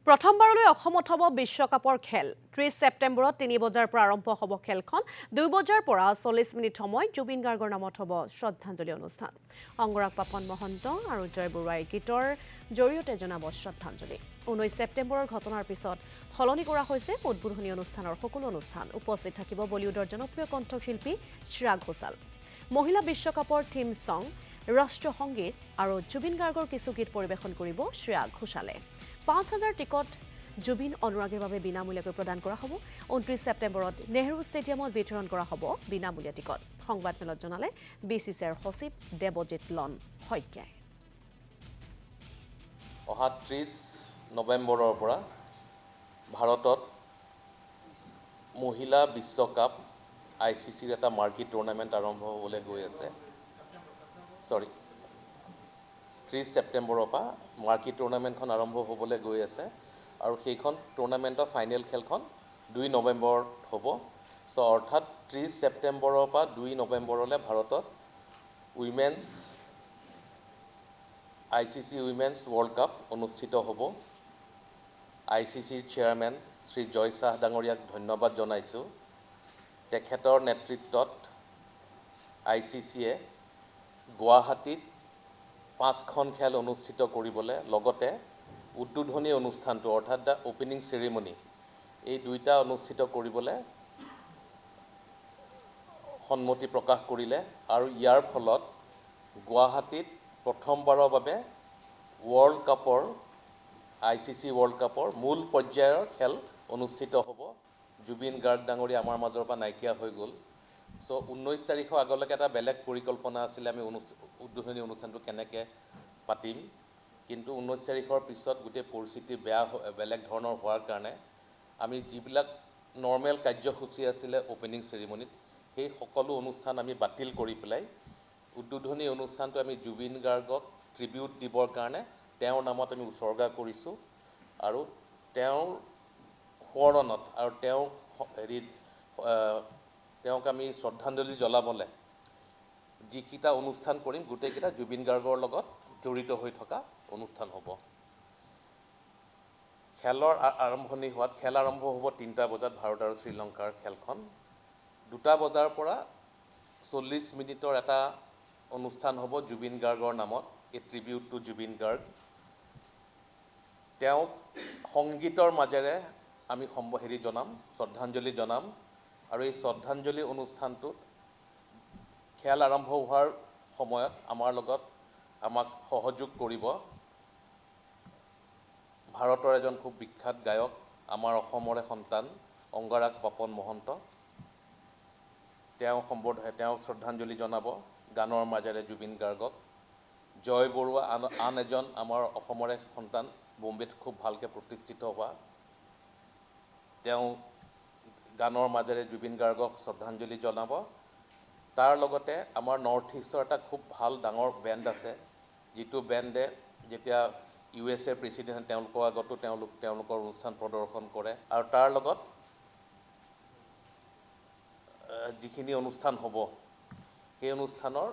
প্ৰথমবাৰলৈ অসমত হ'ব বিশ্বকাপৰ খেল 30 ছেপ্টেম্বৰত 3 বজাৰ পৰা আৰম্ভ হ'ব খেলখন 2 বজাৰ পৰা 40 মিনিট সময় জুবিন গাৰ্গৰ নামত হ'ব শ্ৰদ্ধাঞ্জলি অনুষ্ঠান অংগৰাগ পাপন মহন্ত আৰু জয় বৰুৱাই গীতৰ জৰিয়তে জনাব শ্ৰদ্ধাঞ্জলি 19 ছেপ্টেম্বৰৰ ঘটনাৰ পিছত সলনি কৰা হৈছে উদ্বোধনী অনুষ্ঠানৰ সকলো অনুষ্ঠান উপস্থিত থাকিব বলিউডৰ জনপ্ৰিয় কণ্ঠশিল্পী শ্ৰেয়া ঘোষাল মহিলা বিশ্বকাপৰ থিম সং ৰাষ্ট্ৰীয় সংগীত আৰু জুবিন গাৰ্গৰ কিছু গীত পৰিৱেশন কৰিব শ্ৰেয়া ঘোষালে 5,000 টিকট জুবিন অনুৰাগীৰ বাবে বিনামূলীয়াকৈ প্ৰদান কৰা হ'ব 29 ছেপ্টেম্বৰত নেহৰু ষ্টেডিয়ামত বিতৰণ কৰা হ'ব বিনামূলীয়া টিকট সংবাদমেলত জনালে বিচিচিআইৰ সচিব দেৱজিৎ লন শইকীয়াই অহা 30 নৱেম্বৰৰ পৰা ভাৰতত মহিলা বিশ্বকাপ আইচিচিৰ এটা মাৰ্কি টুৰ্ণামেণ্ট আৰম্ভ হ'বলৈ গৈ আছে 30 ছেপ্টেম্বৰৰ পৰা মাৰ্কি টুৰ্ণামেণ্টখন আৰম্ভ হ'বলৈ গৈ আছে আৰু সেইখন টুৰ্ণামেণ্টৰ ফাইনেল খেলখন 2 নৱেম্বৰত হ'ব অৰ্থাৎ 30 ছেপ্টেম্বৰৰ পৰা 2 নৱেম্বৰলৈ ভাৰতত women's ICC women's world cup অনুষ্ঠিত হ'ব আইচিচিৰ চেয়াৰমেন শ্ৰী জয় শাহ ডাঙৰীয়াক ধন্যবাদ জনাইছোঁ তেখেতৰ নেতৃত্বত আইচিচিয়ে গুৱাহাটীত 5খন খেল অনুষ্ঠিত কৰিবলৈ লগতে উদ্বোধনী অনুষ্ঠানটো অৰ্থাৎ দ্য অপেনিং চেৰিমনি এই দুইটা অনুষ্ঠিত কৰিবলৈ সন্মতি প্ৰকাশ কৰিলে আৰু ইয়াৰ ফলত গুৱাহাটীত প্ৰথমবাৰৰ বাবে ৱৰ্ল্ড কাপৰ আইচিচি ৱৰ্ল্ড কাপৰ মূল পৰ্যায়ৰ খেল অনুষ্ঠিত হ'ব জুবিন গাৰ্গ ডাঙৰীয়া আমাৰ মাজৰ পৰা নাইকিয়া হৈ গ'ল 19 তাৰিখৰ আগলৈকে এটা বেলেগ পৰিকল্পনা আছিলে আমি উদ্বোধনী অনুষ্ঠানটো কেনেকৈ পাতিম কিন্তু 19 তাৰিখৰ পিছত গোটেই পৰিস্থিতি বেলেগ ধৰণৰ হোৱাৰ কাৰণে আমি যিবিলাক নৰ্মেল কাৰ্যসূচী আছিলে অপেনিং চেৰিমনিত সেই সকলো অনুষ্ঠান আমি বাতিল কৰি পেলাই উদ্বোধনী অনুষ্ঠানটো আমি জুবিন গাৰ্গক ট্ৰিবিউট দিবৰ কাৰণে তেওঁৰ নামত আমি উৎসৰ্গা কৰিছোঁ আৰু তেওঁৰ সোঁৱৰণত আৰু তেওঁক আমি শ্ৰদ্ধাঞ্জলি জ্বলাবলৈ যিকেইটা অনুষ্ঠান কৰিম গোটেইকেইটা জুবিন গাৰ্গৰ লগত জড়িত হৈ থকা অনুষ্ঠান হ'ব খেল আৰম্ভ হ'ব 3টা বজাত ভাৰত আৰু শ্ৰীলংকাৰ খেলখন 2টা বজাৰ পৰা 40 মিনিটৰ এটা অনুষ্ঠান হ'ব জুবিন গাৰ্গৰ নামত এ ট্ৰিবিউট টু জুবিন গাৰ্গ তেওঁক সংগীতৰ মাজেৰে আমি জনাম শ্ৰদ্ধাঞ্জলি জনাম আৰু এই শ্ৰদ্ধাঞ্জলি অনুষ্ঠানটোত খেল আৰম্ভ হোৱাৰ সময়ত আমাক সহযোগ কৰিব ভাৰতৰ এজন খুব বিখ্যাত গায়ক আমাৰ অসমৰে সন্তান অংগৰাগ পাপন মহন্ত তেওঁ শ্ৰদ্ধাঞ্জলি জনাব গানৰ মাজেৰে জুবিন গাৰ্গক জয় বৰুৱা আন এজন আমাৰ অসমৰে সন্তান বম্বেত খুব ভালকৈ প্ৰতিষ্ঠিত হোৱা তেওঁ গানৰ মাজেৰে জুবিন গাৰ্গক শ্ৰদ্ধাঞ্জলি জনাব তাৰ লগতে আমাৰ নৰ্থ ইষ্টৰ এটা খুব ভাল ডাঙৰ বেণ্ড আছে যিটো বেণ্ডে যেতিয়া USA প্ৰেছিডেণ্ট তেওঁলোকৰ আগতো তেওঁলোকৰ অনুষ্ঠান প্ৰদৰ্শন কৰে আৰু তাৰ লগত যিখিনি অনুষ্ঠান হ'ব সেই অনুষ্ঠানৰ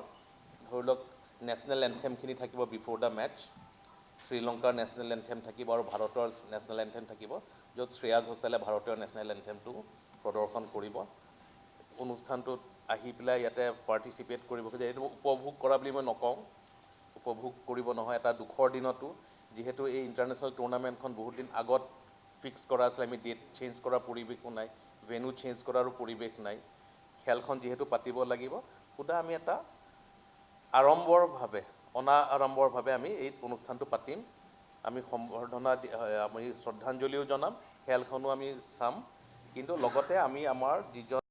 ধৰি লওক নেশ্যনেল এন্থেমখিনি থাকিব বিফ'ৰ দ্য মেটচ শ্ৰীলংকাৰ নেশ্যনেল এন্থেম থাকিব আৰু ভাৰতৰ নেশ্যনেল এন্থেম থাকিব য'ত শ্ৰেয়া ঘোষালে ভাৰতীয় নেশ্যনেল এন্থেমটো প্ৰদৰ্শন কৰিব অনুষ্ঠানটোত আহি পেলাই ইয়াতে পাৰ্টিচিপেট কৰিব খোজে এইটো উপভোগ কৰা বুলি মই নকওঁ উপভোগ কৰিব নহয় এটা দুখৰ দিনতো যিহেতু এই ইণ্টাৰনেশ্যনেল টুৰ্ণামেণ্টখন বহুত দিন আগত ফিক্স কৰা আছিলে আমি ডেট চেঞ্জ কৰাৰ পৰিৱেশো নাই ভেনু চেঞ্জ কৰাৰো পৰিৱেশ নাই খেলখন যিহেতু পাতিব লাগিব সুধা আমি এটা অনাড়ম্বৰভাৱে আমি এই অনুষ্ঠানটো পাতিম আমি আমি শ্ৰদ্ধাঞ্জলিও জনাম খেলখনো আমি চাম কিন্তু লগতে আমি আমাৰ যিজন